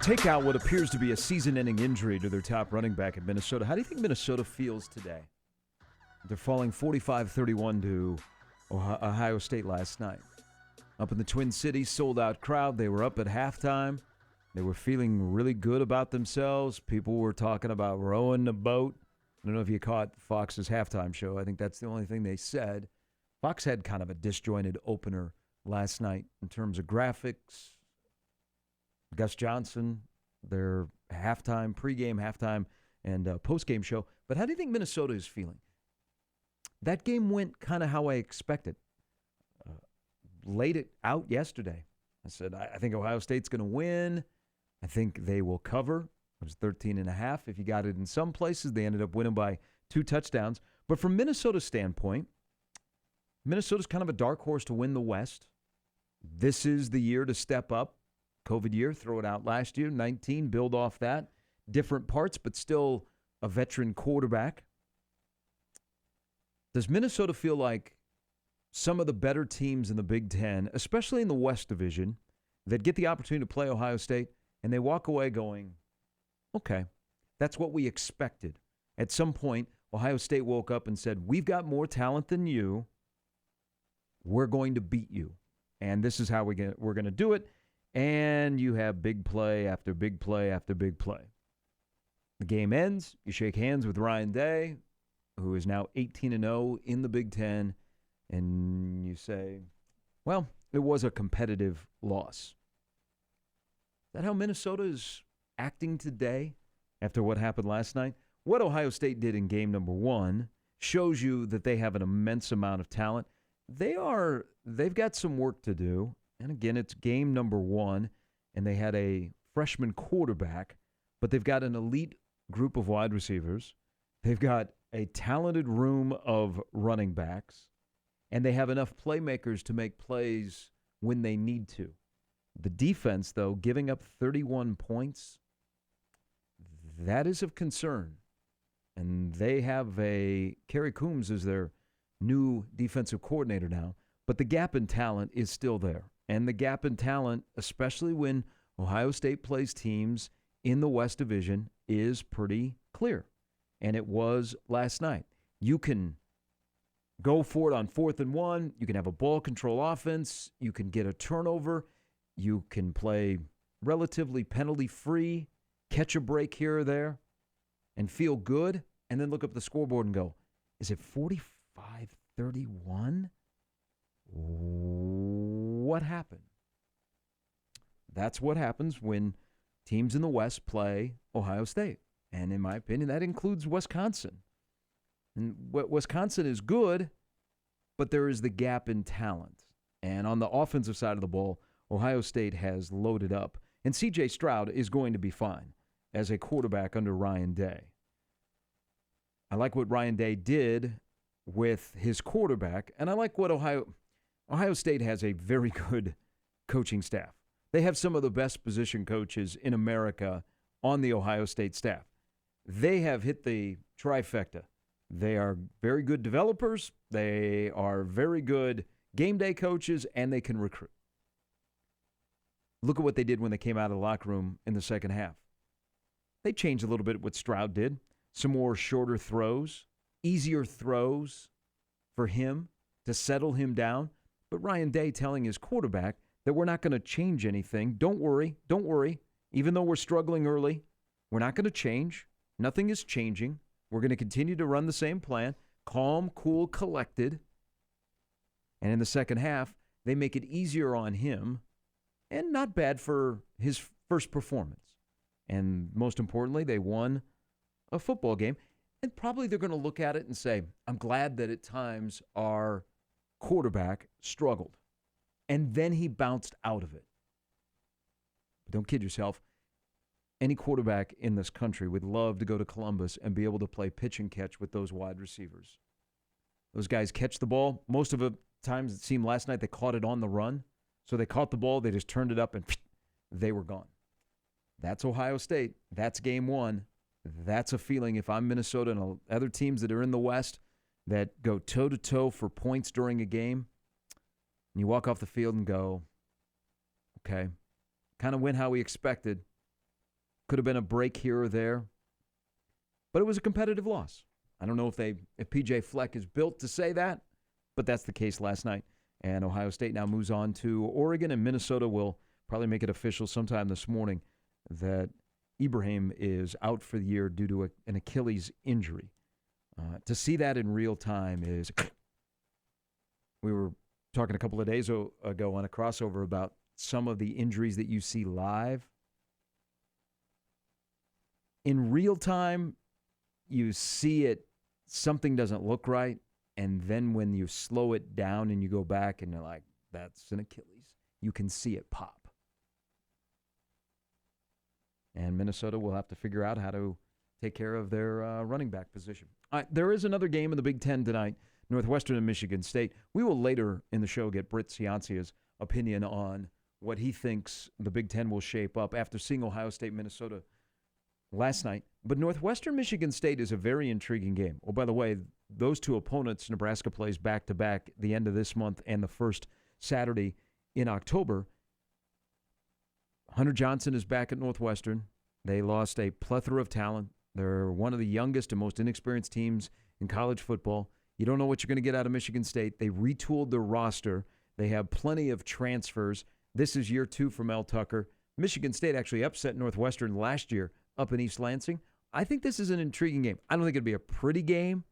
take out what appears to be a season-ending injury to their top running back in Minnesota. How do you think Minnesota feels today? They're falling 45-31 to Ohio State last night. Up in the Twin Cities, sold-out crowd. They were up at halftime. They were feeling really good about themselves. People were talking about rowing the boat. I don't know if you caught Fox's halftime show. I think that's the only thing they said. Fox had kind of a disjointed opener last night in terms of graphics. Gus Johnson, their pregame, halftime, and postgame show. But how do you think Minnesota is feeling? That game went kind of how I expected. Laid it out yesterday. I said, I think Ohio State's going to win. I think they will cover. It was 13.5. If you got it in some places, they ended up winning by 2 touchdowns. But from Minnesota's standpoint, Minnesota's kind of a dark horse to win the West. This is the year to step up. COVID year, throw it out last year, 19, build off that. Different parts, but still a veteran quarterback. Does Minnesota feel like some of the better teams in the Big Ten, especially in the West Division, that get the opportunity to play Ohio State, and they walk away going, okay, that's what we expected. At some point, Ohio State woke up and said, we've got more talent than you. We're going to beat you. And this is how we're going to do it. And you have big play after big play after big play. The game ends. You shake hands with Ryan Day, who is now 18-0 in the Big Ten, and you say, well, it was a competitive loss. Is that how Minnesota is acting today after what happened last night? What Ohio State did in game number 1 shows you that they have an immense amount of talent. They've got some work to do. And again, it's game number 1, and they had a freshman quarterback, but they've got an elite group of wide receivers. They've got a talented room of running backs, and they have enough playmakers to make plays when they need to. The defense, though, giving up 31 points, that is of concern. And they have Kerry Coombs is their new defensive coordinator now, but the gap in talent is still there. And the gap in talent, especially when Ohio State plays teams in the West Division, is pretty clear. And it was last night. You can go for it on 4th and 1. You can have a ball control offense. You can get a turnover. You can play relatively penalty-free, catch a break here or there, and feel good, and then look up the scoreboard and go, is it 45-31? What happened? That's what happens when teams in the West play Ohio State. And in my opinion, that includes Wisconsin. And Wisconsin is good, but there is the gap in talent. And on the offensive side of the ball, Ohio State has loaded up. And C.J. Stroud is going to be fine as a quarterback under Ryan Day. I like what Ryan Day did with his quarterback, and I like what Ohio State has a very good coaching staff. They have some of the best position coaches in America on the Ohio State staff. They have hit the trifecta. They are very good developers, they are very good game day coaches, and they can recruit. Look at what they did when they came out of the locker room in the second half. They changed a little bit what Stroud did. Some more shorter throws, easier throws for him to settle him down. But Ryan Day telling his quarterback that we're not going to change anything. Don't worry. Even though we're struggling early, we're not going to change. Nothing is changing. We're going to continue to run the same plan. Calm, cool, collected. And in the second half, they make it easier on him, and not bad for his first performance. And most importantly, they won a football game. And probably they're going to look at it and say, I'm glad that at times our quarterback struggled. And then he bounced out of it. But don't kid yourself. Any quarterback in this country would love to go to Columbus and be able to play pitch and catch with those wide receivers. Those guys catch the ball. Most of the times it seemed last night they caught it on the run. So they caught the ball, they just turned it up, and they were gone. That's Ohio State. That's game 1. That's a feeling if I'm Minnesota and other teams that are in the West that go toe-to-toe for points during a game, and you walk off the field and go, okay, kind of went how we expected. Could have been a break here or there. But it was a competitive loss. I don't know if P.J. Fleck is built to say that, but that's the case last night. And Ohio State now moves on to Oregon, and Minnesota will probably make it official sometime this morning that Ibrahim is out for the year due to an Achilles injury. To see that in real time is... We were talking a couple of days ago on a crossover about some of the injuries that you see live. In real time, you see it, something doesn't look right, and then when you slow it down and you go back and you're like, that's an Achilles, you can see it pop. And Minnesota will have to figure out how to take care of their running back position. There is another game in the Big Ten tonight, Northwestern and Michigan State. We will later in the show get Britt Ciancia's opinion on what he thinks the Big Ten will shape up after seeing Ohio State, Minnesota last night. But Northwestern, Michigan State is a very intriguing game. Oh, by the way, those two opponents, Nebraska plays back-to-back the end of this month and the first Saturday in October. Hunter Johnson is back at Northwestern. They lost a plethora of talent. They're one of the youngest and most inexperienced teams in college football. You don't know what you're going to get out of Michigan State. They retooled their roster. They have plenty of transfers. This is year 2 for Mel Tucker. Michigan State actually upset Northwestern last year up in East Lansing. I think this is an intriguing game. I don't think it'll be a pretty game.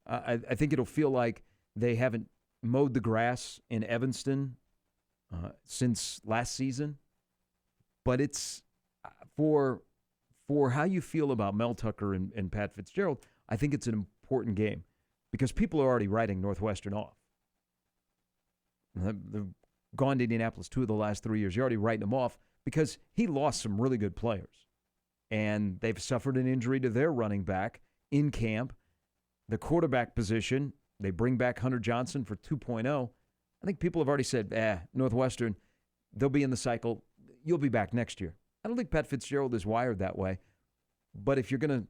I think it'll feel like they haven't mowed the grass in Evanston since last season. But it's for how you feel about Mel Tucker and Pat Fitzgerald, I think it's an important game because people are already writing Northwestern off. They've gone to Indianapolis 2 of the last 3 years. You're already writing them off because he lost some really good players. And they've suffered an injury to their running back in camp. The quarterback position, they bring back Hunter Johnson for 2.0. I think people have already said, Northwestern, they'll be in the cycle. You'll be back next year. I don't think Pat Fitzgerald is wired that way. But if you're going to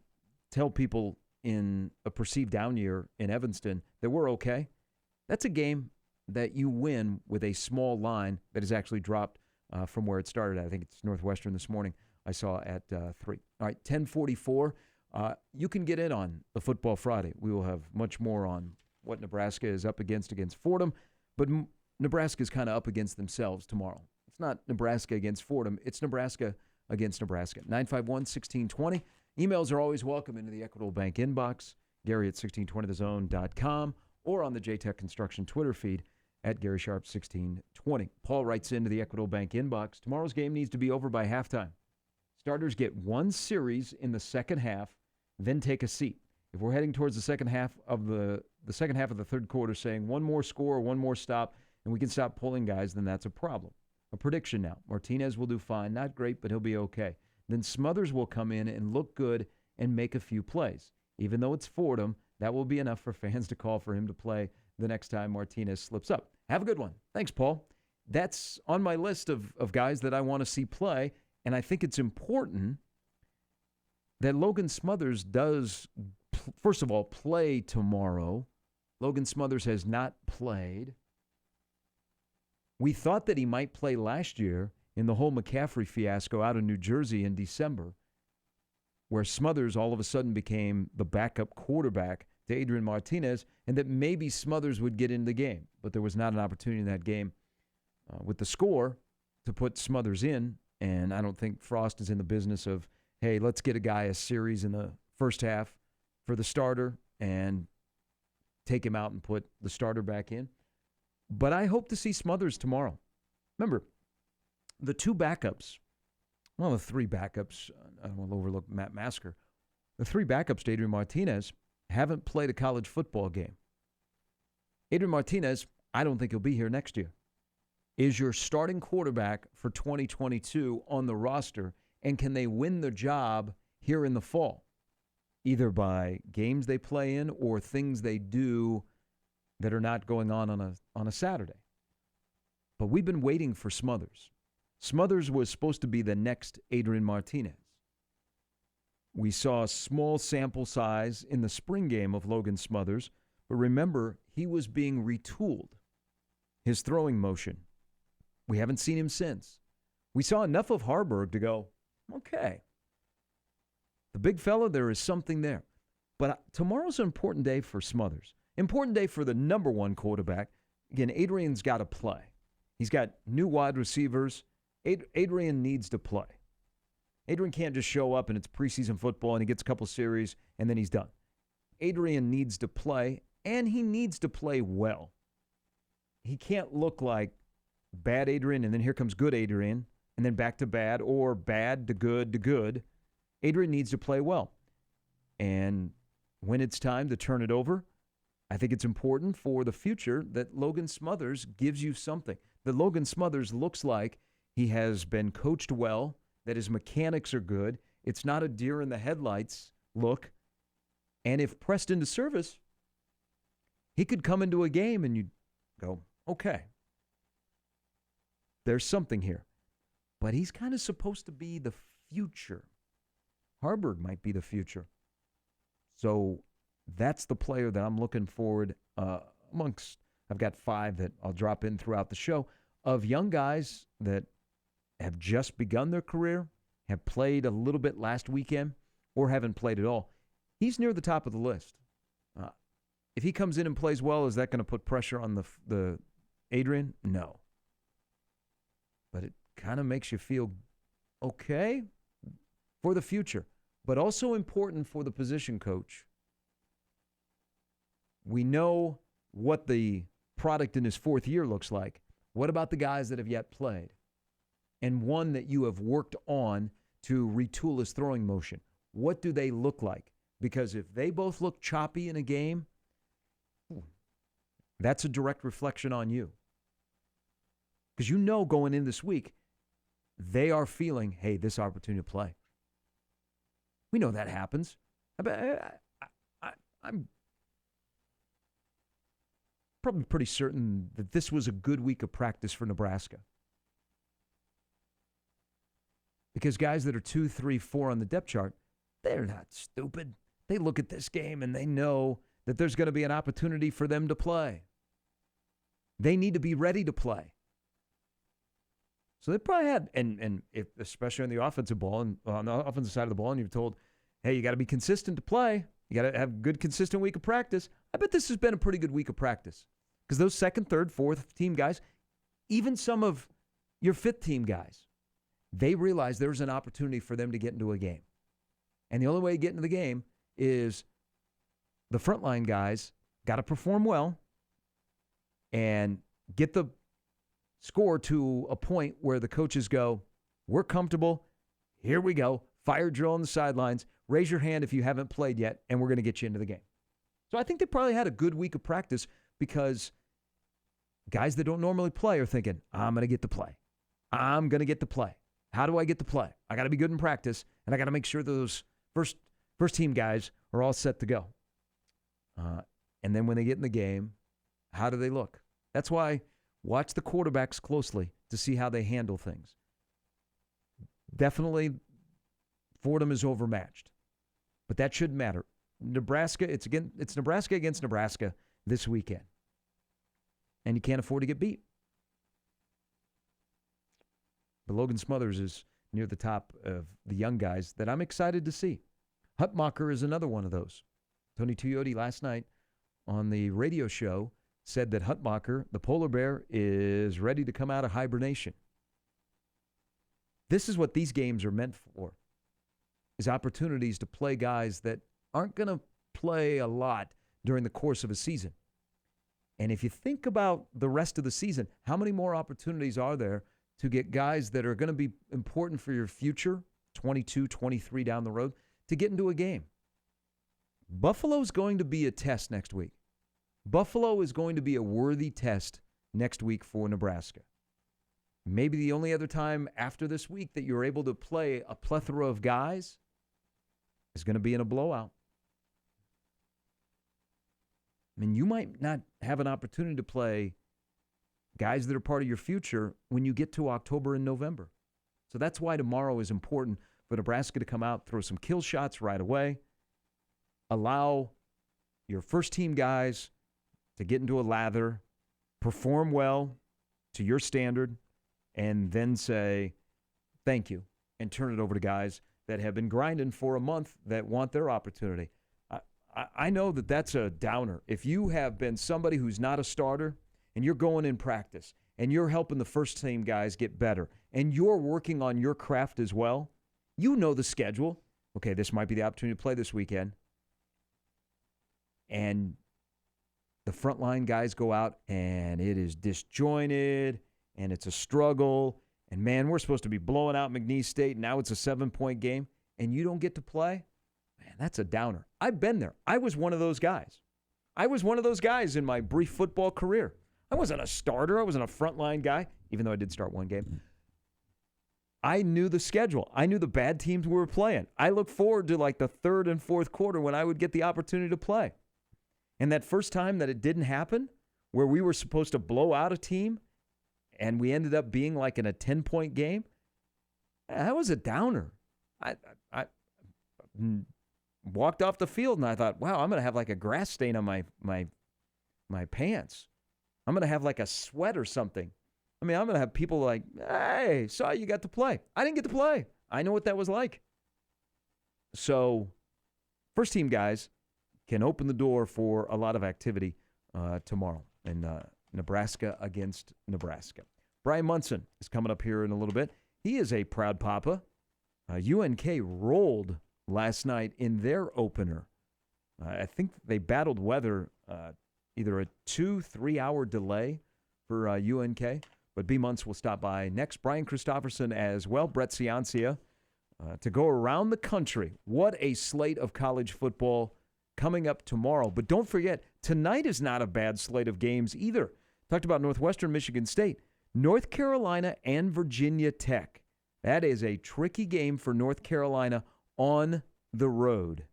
tell people in a perceived down year in Evanston that we're okay, that's a game that you win with a small line that is actually dropped from where it started. I think it's Northwestern this morning. I saw at 3. All right, 10:44. You can get in on the Football Friday. We will have much more on what Nebraska is up against Fordham, but Nebraska is kind of up against themselves tomorrow. It's not Nebraska against Fordham. It's Nebraska against Nebraska. 951-1620. Emails are always welcome into the Equitable Bank inbox, Gary at 1620thezone.com, or on the JTech Construction Twitter feed at Gary Sharp 1620. Paul writes into the Equitable Bank inbox, tomorrow's game needs to be over by halftime. Starters get one series in the second half, then take a seat. If we're heading towards the second half of the third quarter saying one more score, one more stop, and we can stop pulling guys, then that's a problem. A prediction now. Martinez will do fine. Not great, but he'll be okay. Then Smothers will come in and look good and make a few plays. Even though it's Fordham, that will be enough for fans to call for him to play the next time Martinez slips up. Have a good one. Thanks, Paul. That's on my list of guys that I want to see play. And I think it's important that Logan Smothers does, first of all, play tomorrow. Logan Smothers has not played. We thought that he might play last year in the whole McCaffrey fiasco out of New Jersey in December, where Smothers all of a sudden became the backup quarterback to Adrian Martinez, and that maybe Smothers would get in the game. But there was not an opportunity in that game with the score to put Smothers in. And I don't think Frost is in the business of, hey, let's get a guy a series in the first half for the starter and take him out and put the starter back in. But I hope to see Smothers tomorrow. Remember, the 2 backups, well, the 3 backups, I don't want to overlook Matt Masker. The 3 backups to Adrian Martinez haven't played a college football game. Adrian Martinez, I don't think he'll be here next year. Is your starting quarterback for 2022 on the roster, and can they win the job here in the fall, either by games they play in or things they do that are not going on a Saturday? But we've been waiting for Smothers. Smothers was supposed to be the next Adrian Martinez. We saw a small sample size in the spring game of Logan Smothers, but remember, he was being retooled, his throwing motion. We haven't seen him since. We saw enough of Harburg to go, okay, The big fella, there is something there. But tomorrow's an important day for Smothers. Important day for the number one quarterback. Again, Adrian's got to play. He's got new wide receivers. Adrian needs to play. Adrian can't just show up and it's preseason football and he gets a couple series and then he's done. Adrian needs to play, and he needs to play well. He can't look like bad Adrian and then here comes good Adrian and then back to bad or bad to good to good. Adrian needs to play well. And when it's time to turn it over, I think it's important for the future that Logan Smothers gives you something. That Logan Smothers looks like he has been coached well, that his mechanics are good. It's not a deer in the headlights look. And if pressed into service, he could come into a game and you'd go, okay, there's something here. But he's kind of supposed to be the future. Harburg might be the future. So that's the player that I'm looking forward amongst. I've got 5 that I'll drop in throughout the show of young guys that have just begun their career, have played a little bit last weekend, or haven't played at all. He's near the top of the list. If he comes in and plays well, is that going to put pressure on the Adrian? No. But it kind of makes you feel okay for the future, but also important for the position coach. We know what the product in his 4th year looks like. What about the guys that have yet played? And one that you have worked on to retool his throwing motion. What do they look like? Because if they both look choppy in a game, that's a direct reflection on you. Because you know going in this week, they are feeling, hey, this opportunity to play. We know that happens. I'm probably pretty certain that this was a good week of practice for Nebraska. Because guys that are 2, 3, 4 on the depth chart, they're not stupid. They look at this game and they know that there's going to be an opportunity for them to play. They need to be ready to play. So they probably had, and if, especially on the offensive ball and on the offensive side of the ball, and you're told, hey, you got to be consistent to play. You got to have a good, consistent week of practice. I bet this has been a pretty good week of practice. Because those 2nd, 3rd, 4th team guys, even some of your 5th team guys, they realize there's an opportunity for them to get into a game. And the only way to get into the game is the frontline guys got to perform well and get the score to a point where the coaches go, we're comfortable, here we go, fire drill on the sidelines, raise your hand if you haven't played yet, and we're going to get you into the game. So I think they probably had a good week of practice because guys that don't normally play are thinking, I'm going to get to play. I'm going to get to play. How do I get to play? I got to be good in practice, and I got to make sure those first team guys are all set to go. And then when they get in the game, how do they look? That's why watch the quarterbacks closely to see how they handle things. Definitely, Fordham is overmatched, but that shouldn't matter. Nebraska, it's Nebraska against Nebraska this weekend, and you can't afford to get beat. But Logan Smothers is near the top of the young guys that I'm excited to see. Hutmacher is another one of those. Tony Tuioti last night on the radio show said that Hutmacher, the polar bear, is ready to come out of hibernation. This is what these games are meant for, is opportunities to play guys that aren't going to play a lot during the course of a season. And if you think about the rest of the season, how many more opportunities are there to get guys that are going to be important for your future, 22, 23 down the road, to get into a game? Buffalo's going to be a test next week. Buffalo is going to be a worthy test next week for Nebraska. Maybe the only other time after this week that you're able to play a plethora of guys is going to be in a blowout. I mean, you might not have an opportunity to play guys that are part of your future when you get to October and November. So that's why tomorrow is important for Nebraska to come out, throw some kill shots right away, allow your first-team guys to get into a lather, perform well to your standard, and then say thank you and turn it over to guys that have been grinding for a month that want their opportunity. I know that that's a downer. If you have been somebody who's not a starter and you're going in practice and you're helping the first-team guys get better and you're working on your craft as well, you know the schedule. Okay, this might be the opportunity to play this weekend. And the frontline guys go out and it is disjointed and it's a struggle. And, man, we're supposed to be blowing out McNeese State. Now it's a 7-point game and you don't get to play. Man, that's a downer. I've been there. I was one of those guys. I was one of those guys in my brief football career. I wasn't a starter. I wasn't a frontline guy, even though I did start one game. I knew the schedule. I knew the bad teams we were playing. I looked forward to like the third and fourth quarter when I would get the opportunity to play. And that first time that it didn't happen, where we were supposed to blow out a team and we ended up being like in a 10-point game, that was a downer. I walked off the field and I thought, wow, I'm going to have like a grass stain on my pants. I'm going to have like a sweat or something. I mean, I'm going to have people like, hey, saw you got to play. I didn't get to play. I know what that was like. So first team guys can open the door for a lot of activity tomorrow in Nebraska against Nebraska. Brian Munson is coming up here in a little bit. He is a proud papa. UNK rolled last night in their opener. I think they battled weather, either a 2-3 hour delay for UNK. But B. Muntz will stop by next. Brian Christopherson as well. Brett Ciancia to go around the country. What a slate of college football coming up tomorrow. But don't forget, tonight is not a bad slate of games either. Talked about Northwestern Michigan State. North Carolina and Virginia Tech. That is a tricky game for North Carolina on the road.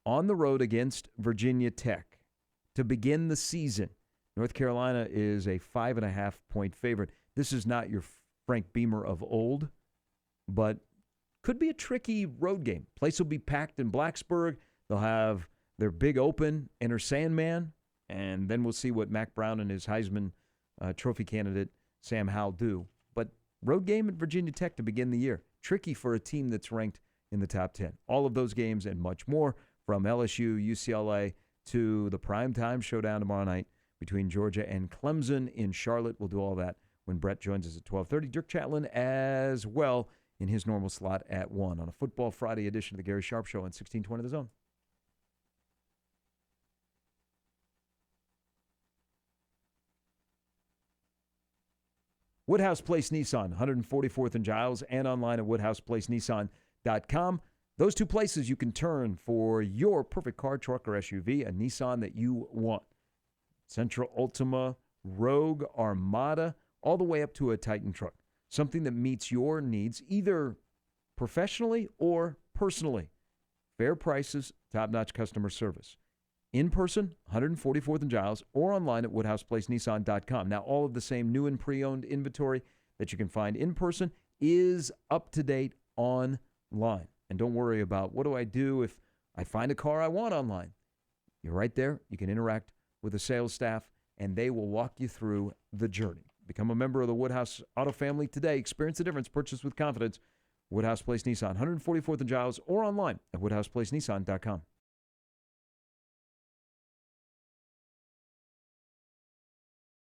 On the road against Virginia Tech to begin the season. North Carolina is a 5.5-point favorite. This is not your Frank Beamer of old, but could be a tricky road game. Place will be packed in Blacksburg. They'll have their big open Enter Sandman, and then we'll see what Mac Brown and his Heisman Trophy candidate Sam Howell do. But road game at Virginia Tech to begin the year. Tricky for a team that's ranked in the top 10. All of those games and much more from LSU, UCLA to the primetime showdown tomorrow night between Georgia and Clemson in Charlotte. We'll do all that when Brett joins us at 12:30. Dirk Chatlin as well in his normal slot at 1 on a Football Friday edition of the Gary Sharp Show on 1620 The Zone. Woodhouse Place Nissan, 144th and Giles, and online at woodhouseplacenissan.com. Those two places you can turn for your perfect car, truck, or SUV, a Nissan that you want. Sentra, Ultima, Rogue, Armada, all the way up to a Titan truck. Something that meets your needs either professionally or personally. Fair prices, top-notch customer service. In person, 144th and Giles, or online at woodhouseplacenissan.com. Now, all of the same new and pre-owned inventory that you can find in person is up to date online. And don't worry about, what do I do if I find a car I want online? You're right there. You can interact with the sales staff, and they will walk you through the journey. Become a member of the Woodhouse Auto family today. Experience the difference. Purchase with confidence. Woodhouse Place Nissan, 144th and Giles, or online at woodhouseplacenissan.com.